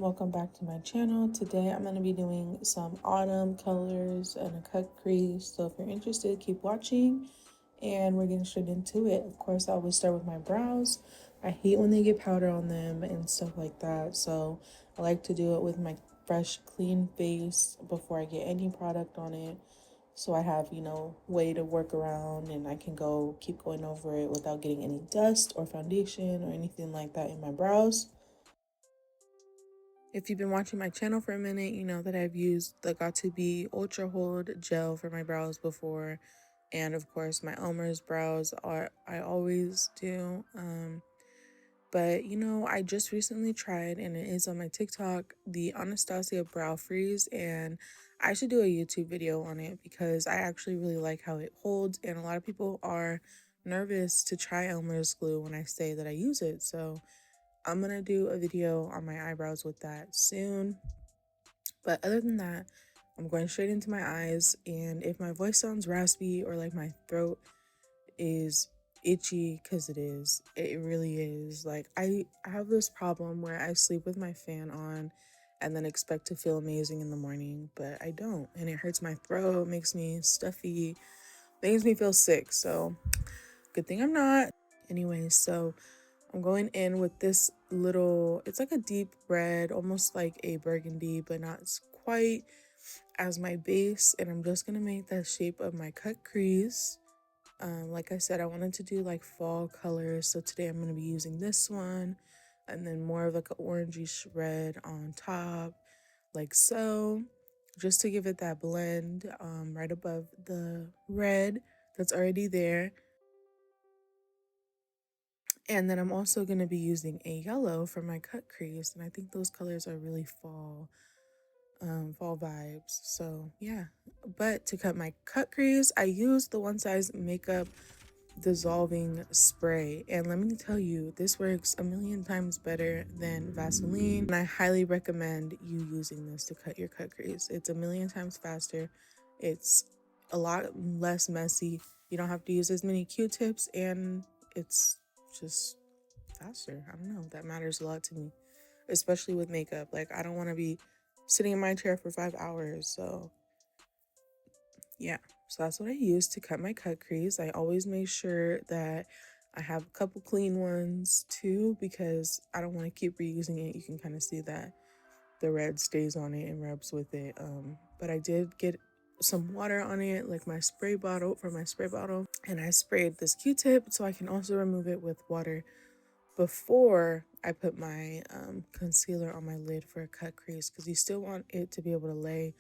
welcome back to my channel. Today I'm going to be doing some autumn colors and a cut crease, so if you're interested, keep watching and we're getting straight into it. Of course, I always start with my brows. I hate when they get powder on them and stuff like that, so I like to do it with my fresh clean face before I get any product on it, so I have, way to work around and I can keep going over it without getting any dust or foundation or anything like that in my brows. If you've been watching my channel for a minute, you know that I've used the Got2b Ultra Hold Gel for my brows before. And of course, my Elmer's brows I always do. But I just recently tried, and it is on my TikTok, the Anastasia Brow Freeze. And I should do a YouTube video on it because I actually really like how it holds. And a lot of people are nervous to try Elmer's glue when I say that I use it. So I'm gonna do a video on my eyebrows with that soon. But other than that, I'm going straight into my eyes. And if my voice sounds raspy or like my throat is itchy, because it really is. Like, I have this problem where I sleep with my fan on and then expect to feel amazing in the morning, but I don't. And it hurts my throat, makes me stuffy, makes me feel sick. So good thing I'm not. Anyway, so I'm going in with this little, it's like a deep red, almost like a burgundy, but not quite, as my base. And I'm just going to make that shape of my cut crease. Like I said, I wanted to do like fall colors. So today I'm going to be using this one. And then more of like an orangish red on top, like so. Just to give it that blend right above the red that's already there. And then I'm also going to be using a yellow for my cut crease. And I think those colors are really fall vibes. So yeah. But to cut my cut crease, I used the One Size Makeup dissolving spray. And let me tell you, this works a million times better than Vaseline. And I highly recommend you using this to cut your cut crease. It's a million times faster. It's a lot less messy. You don't have to use as many Q-tips, and it's just faster. I don't know, that matters a lot to me, especially with makeup. Like, I don't want to be sitting in my chair for 5 hours. So yeah, so that's what I use to cut my cut crease. I always make sure that I have a couple clean ones too, because I don't want to keep reusing it. You can kind of see that the red stays on it and rubs with it. But I did get some water on it, like my spray bottle, and I sprayed this Q-tip so I can also remove it with water before I put my concealer on my lid for a cut crease, because you still want it to be able to lay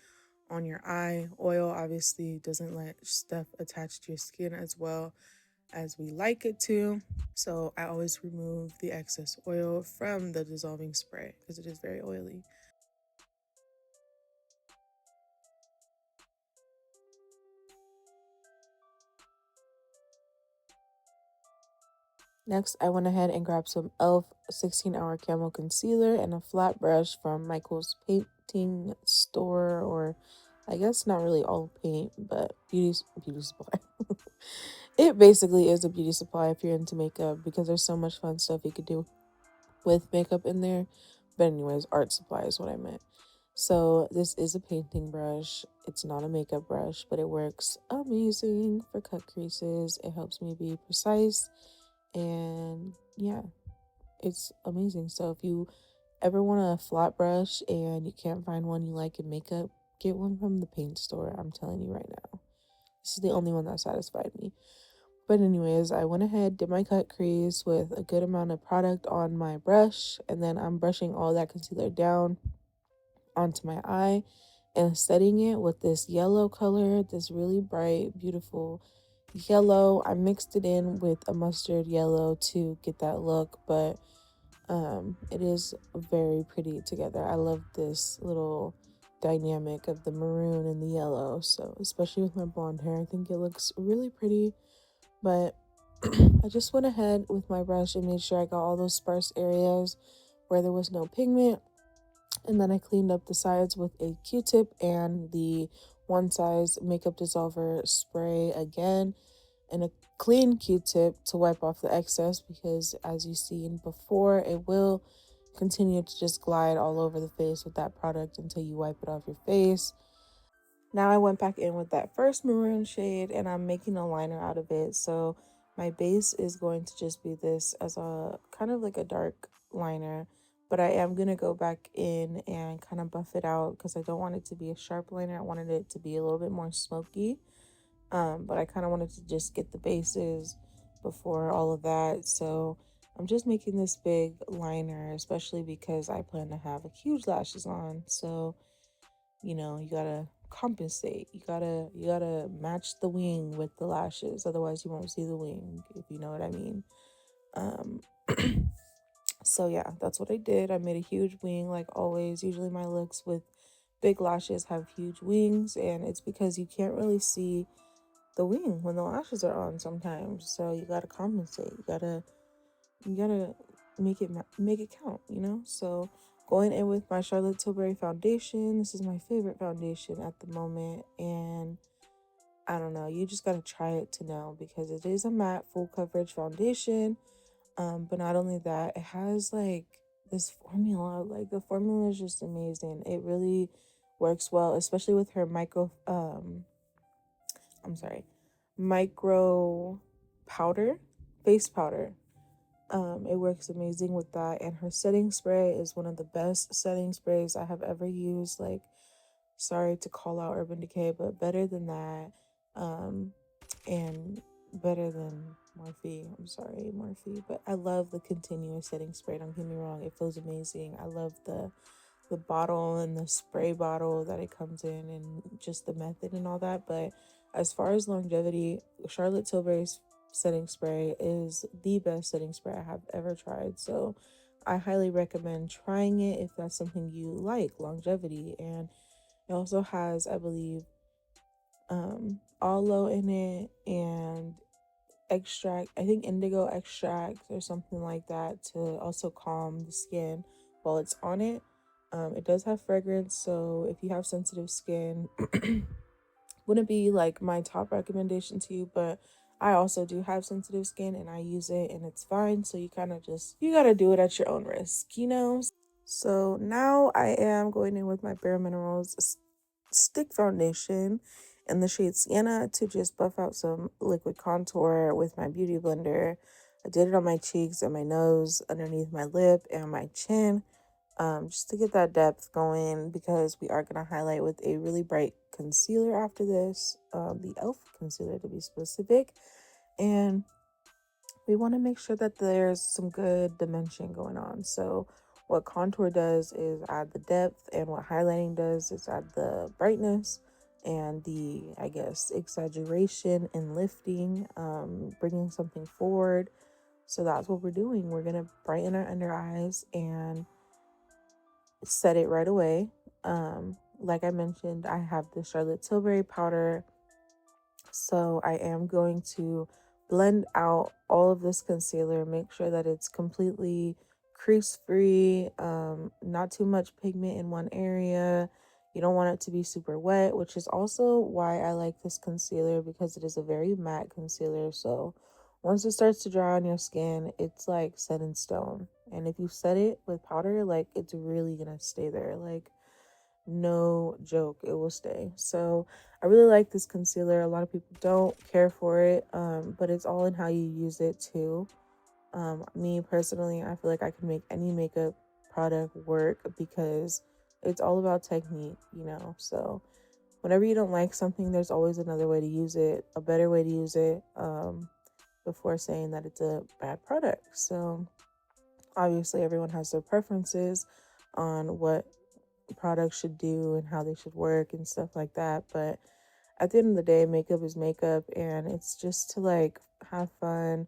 on your eye. Oil obviously doesn't let stuff attach to your skin as well as we like it to. So I always remove the excess oil from the dissolving spray because it is very oily. Next, I went ahead and grabbed some e.l.f. 16-hour camo concealer and a flat brush from Michael's painting store, or I guess not really all paint, but beauty supply. It basically is a beauty supply if you're into makeup, because there's so much fun stuff you could do with makeup in there. But anyways, art supply is what I meant. So this is a painting brush. It's not a makeup brush, but it works amazing for cut creases. It helps me be precise, and yeah, it's amazing. So if you ever want a flat brush and you can't find one you like in makeup, get one from the paint store. I'm telling you right now, this is the only one that satisfied me. But anyways, I went ahead, did my cut crease with a good amount of product on my brush, and then I'm brushing all that concealer down onto my eye and setting it with this yellow color, this really bright, beautiful yellow. I mixed it in with a mustard yellow to get that look, but it is very pretty together. I love this little dynamic of the maroon and the yellow. So especially with my blonde hair, I think it looks really pretty. But I just went ahead with my brush and made sure I got all those sparse areas where there was no pigment. And then I cleaned up the sides with a Q-tip and the One Size Makeup Dissolver spray again, and a clean Q-tip to wipe off the excess, because as you've seen before, it will continue to just glide all over the face with that product until you wipe it off your face. Now I went back in with that first maroon shade and I'm making a liner out of it. So my base is going to just be this as a kind of like a dark liner, but I am going to go back in and kind of buff it out because I don't want it to be a sharp liner. I wanted it to be a little bit more smoky. But I kind of wanted to just get the bases before all of that. So I'm just making this big liner, especially because I plan to have a huge lashes on. So, you gotta compensate. You gotta match the wing with the lashes. Otherwise you won't see the wing, if you know what I mean. Um so yeah, that's what I did. I made a huge wing like always. Usually my looks with big lashes have huge wings, and it's because you can't really see the wing when the lashes are on sometimes. So you gotta compensate. You gotta make it count. So going in with my Charlotte Tilbury foundation. This is my favorite foundation at the moment, and I don't know. You just gotta try it to know because it is a matte full coverage foundation. But not only that, it has like this formula. Like the formula is just amazing. It really works well, especially with her I'm sorry, micro powder, face powder. It works amazing with that, and her setting spray is one of the best setting sprays I have ever used. Like, sorry to call out Urban Decay, but better than that, and better than Morphe. I'm sorry, Morphe, but I love the continuous setting spray. Don't get me wrong; it feels amazing. I love the bottle and the spray bottle that it comes in and just the method and all that. But as far as longevity, Charlotte Tilbury's setting spray is the best setting spray I have ever tried. So I highly recommend trying it if that's something you like, longevity. And it also has, I believe, aloe in it and extract, I think indigo extract or something like that, to also calm the skin while it's on it. It does have fragrance, so if you have sensitive skin, wouldn't be like my top recommendation to you, but I also do have sensitive skin and I use it and it's fine. So you kind of just, you got to do it at your own risk. So now I am going in with my Bare Minerals stick foundation in the shade Sienna to just buff out some liquid contour with my beauty blender. I did it on my cheeks and my nose, underneath my lip and my chin, just to get that depth going, because we are going to highlight with a really bright concealer after this, the e.l.f. concealer to be specific. And we want to make sure that there's some good dimension going on. So what contour does is add the depth, and what highlighting does is add the brightness and the, I guess, exaggeration and lifting, bringing something forward. So that's what we're doing. We're going to brighten our under eyes and set it right away. Like I mentioned, I have the Charlotte Tilbury powder, so I am going to blend out all of this concealer, make sure that it's completely crease free, not too much pigment in one area. You don't want it to be super wet, which is also why I like this concealer, because it is a very matte concealer. So once it starts to dry on your skin, it's like set in stone. And if you set it with powder, like it's really gonna stay there. Like, no joke, it will stay. So I really like this concealer. A lot of people don't care for it, but it's all in how you use it too. Me personally, I feel like I can make any makeup product work because it's all about technique. So whenever you don't like something, there's always another way to use it, a better way to use it, before saying that it's a bad product. So obviously everyone has their preferences on what products should do and how they should work and stuff like that. But at the end of the day, makeup is makeup, and it's just to like have fun,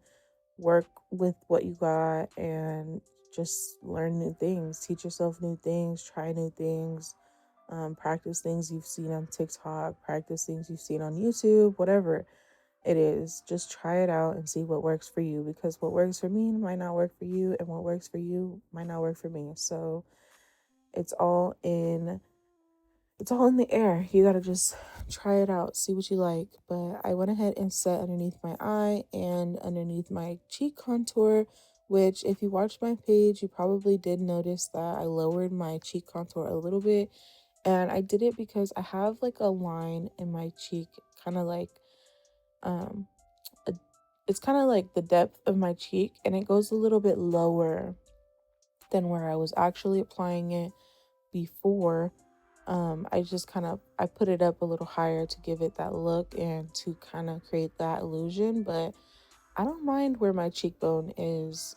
work with what you got, and just learn new things, teach yourself new things, try new things, practice things you've seen on TikTok, practice things you've seen on YouTube, whatever it is. Just try it out and see what works for you, because what works for me might not work for you, and what works for you might not work for me. So it's all in the air. You gotta just try it out, see what you like. But I went ahead and set underneath my eye and underneath my cheek contour which if you watched my page, you probably did notice that I lowered my cheek contour a little bit. And I did it because I have like a line in my cheek, kind of like um a, it's kind of like the depth of my cheek, and it goes a little bit lower than where I was actually applying it before. I just kind of I put it up a little higher to give it that look and to kind of create that illusion, but I don't mind where my cheekbone is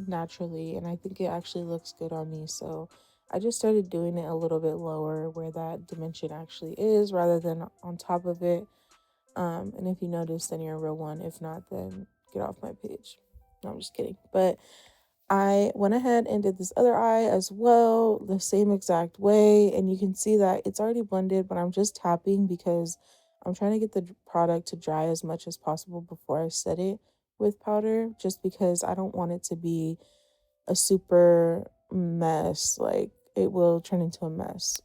naturally, and I think it actually looks good on me. So I just started doing it a little bit lower where that dimension actually is rather than on top of it. And if you notice, then you're a real one. If not, then get off my page. No, I'm just kidding. But I went ahead and did this other eye as well, the same exact way. And you can see that it's already blended, but I'm just tapping because I'm trying to get the product to dry as much as possible before I set it with powder, just because I don't want it to be a super mess. Like, it will turn into a mess.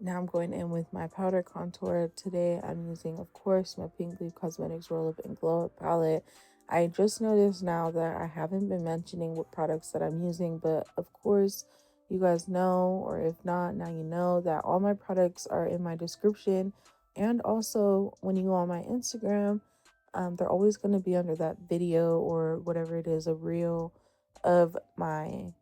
Now I'm going in with my powder contour. Today I'm using, of course, my Pink Leaf Cosmetics Roll Up and Glow Up palette. I just noticed now that I haven't been mentioning what products that I'm using, but of course, you guys know, or if not, now you know that all my products are in my description. And also, when you go on my Instagram, they're always going to be under that video or whatever it is, a reel of my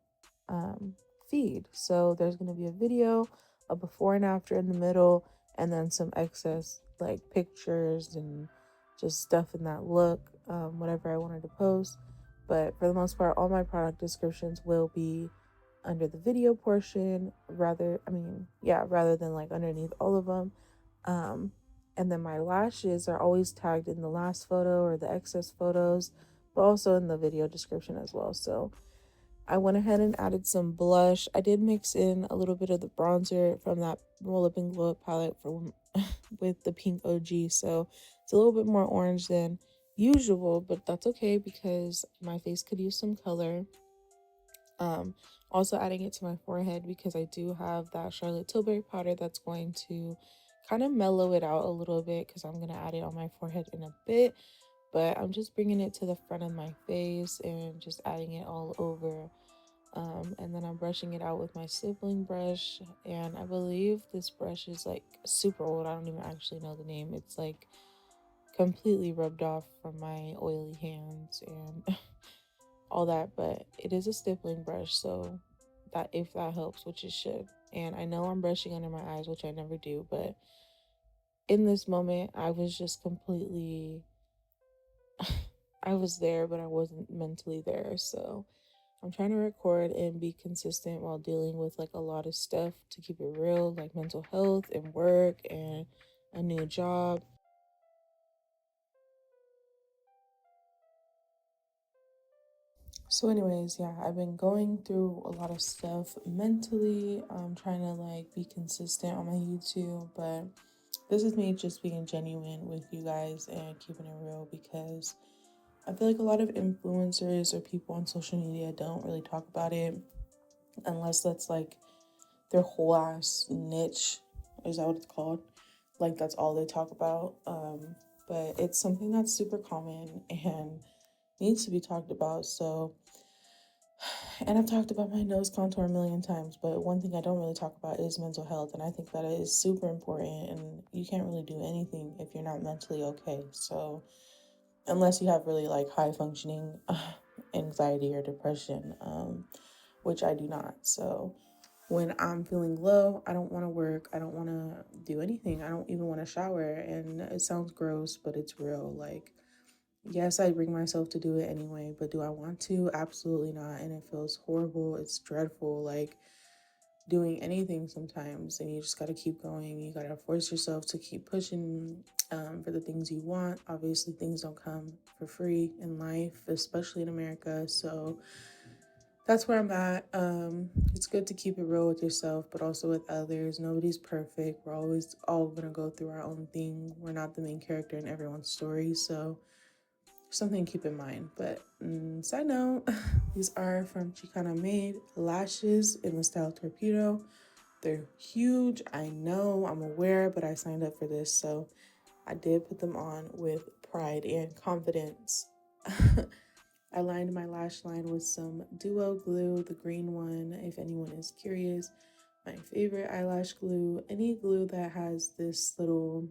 um, feed. So there's going to be a video, a before and after in the middle, and then some excess like pictures and just stuff in that look, whatever I wanted to post. But for the most part, all my product descriptions will be under the video portion rather than like underneath all of them. Um, and then my lashes are always tagged in the last photo or the excess photos, but also in the video description as well. So I went ahead and added some blush. I did mix in a little bit of the bronzer from that Roll Up and Glow Up palette from with the pink OG. So it's a little bit more orange than usual, but that's okay because my face could use some color. Um, Also adding it to my forehead because I do have that Charlotte Tilbury powder that's going to kind of mellow it out a little bit because I'm going to add it on my forehead in a bit. But I'm just bringing it to the front of my face and just adding it all over. And then I'm brushing it out with my sibling brush. And I believe this brush is like super old. I don't even actually know the name. It's like completely rubbed off from my oily hands and all that. But it is a stippling brush. So that if that helps, which it should. And I know I'm brushing under my eyes, which I never do. But in this moment, I was just completely, I was there, but I wasn't mentally there. So I'm trying to record and be consistent while dealing with like a lot of stuff to keep it real, like mental health and work and a new job. So, anyways, yeah, I've been going through a lot of stuff mentally. I'm trying to like be consistent on my YouTube, but this is me just being genuine with you guys and keeping it real because I feel like a lot of influencers or people on social media don't really talk about it unless that's like their whole ass niche. Is that what it's called? Like that's all they talk about. But it's something that's super common and needs to be talked about. So, and I've talked about my nose contour a million times, but one thing I don't really talk about is mental health, and I think that is super important. And you can't really do anything if you're not mentally okay. So, unless you have really like high functioning anxiety or depression, which I do not. So when I'm feeling low, I don't want to work. I don't want to do anything. I don't even want to shower. And it sounds gross, but it's real. Like, yes, I bring myself to do it anyway, but do I want to? Absolutely not. And it feels horrible. It's dreadful. Like, doing anything sometimes, and you just got to keep going. You got to force yourself to keep pushing for the things you want. Obviously, things don't come for free in life, especially in America. So, that's where I'm at. It's good to keep it real with yourself, but also with others. Nobody's perfect. We're always all gonna go through our own thing. We're not the main character in everyone's story, so something to keep in mind. But side note, these are from Chicana Made lashes in the style Torpedo. They're huge, I know, I'm aware, but I signed up for this, so I did put them on with pride and confidence. I lined my lash line with some Duo glue, the green one, if anyone is curious. My favorite eyelash glue. Any glue that has this little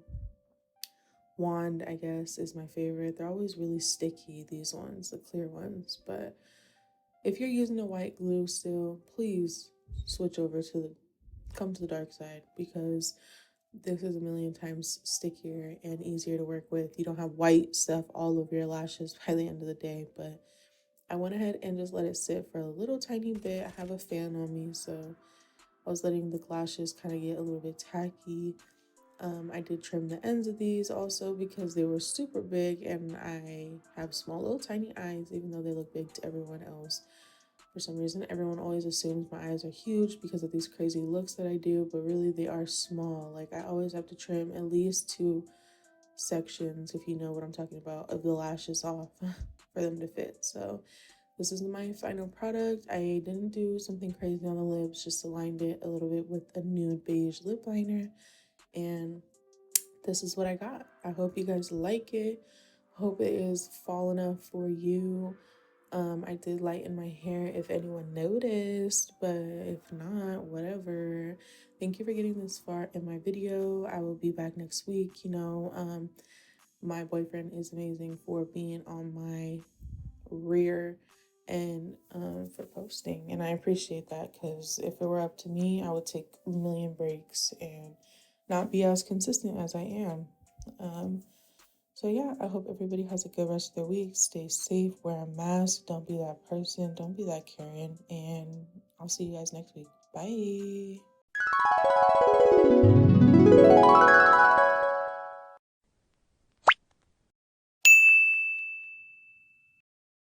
wand, I guess, is my favorite. They're always really sticky, these ones, the clear ones. But if you're using a white glue still, please switch over to come to the dark side, because this is a million times stickier and easier to work with. You don't have white stuff all over your lashes by the end of the day. But I went ahead and just let it sit for a little tiny bit. I have a fan on me, so I was letting the lashes kind of get a little bit tacky. I did trim the ends of these also because they were super big, and I have small little tiny eyes even though they look big to everyone else. For some reason, everyone always assumes my eyes are huge because of these crazy looks that I do, but really they are small. Like, I always have to trim at least 2 sections, if you know what I'm talking about, of the lashes off for them to fit. So this is my final product. I didn't do something crazy on the lips, just aligned it a little bit with a nude beige lip liner, and this is what I got. I hope you guys like it. Hope it is fall enough for you. I did lighten my hair if anyone noticed, but if not, whatever. Thank you for getting this far in my video. I will be back next week. My boyfriend is amazing for being on my rear and for posting, and I appreciate that, because if it were up to me, I would take a million breaks and not be as consistent as I am. So yeah, I hope everybody has a good rest of their week. Stay safe, wear a mask, don't be that person, don't be that Karen, and I'll see you guys next week. Bye.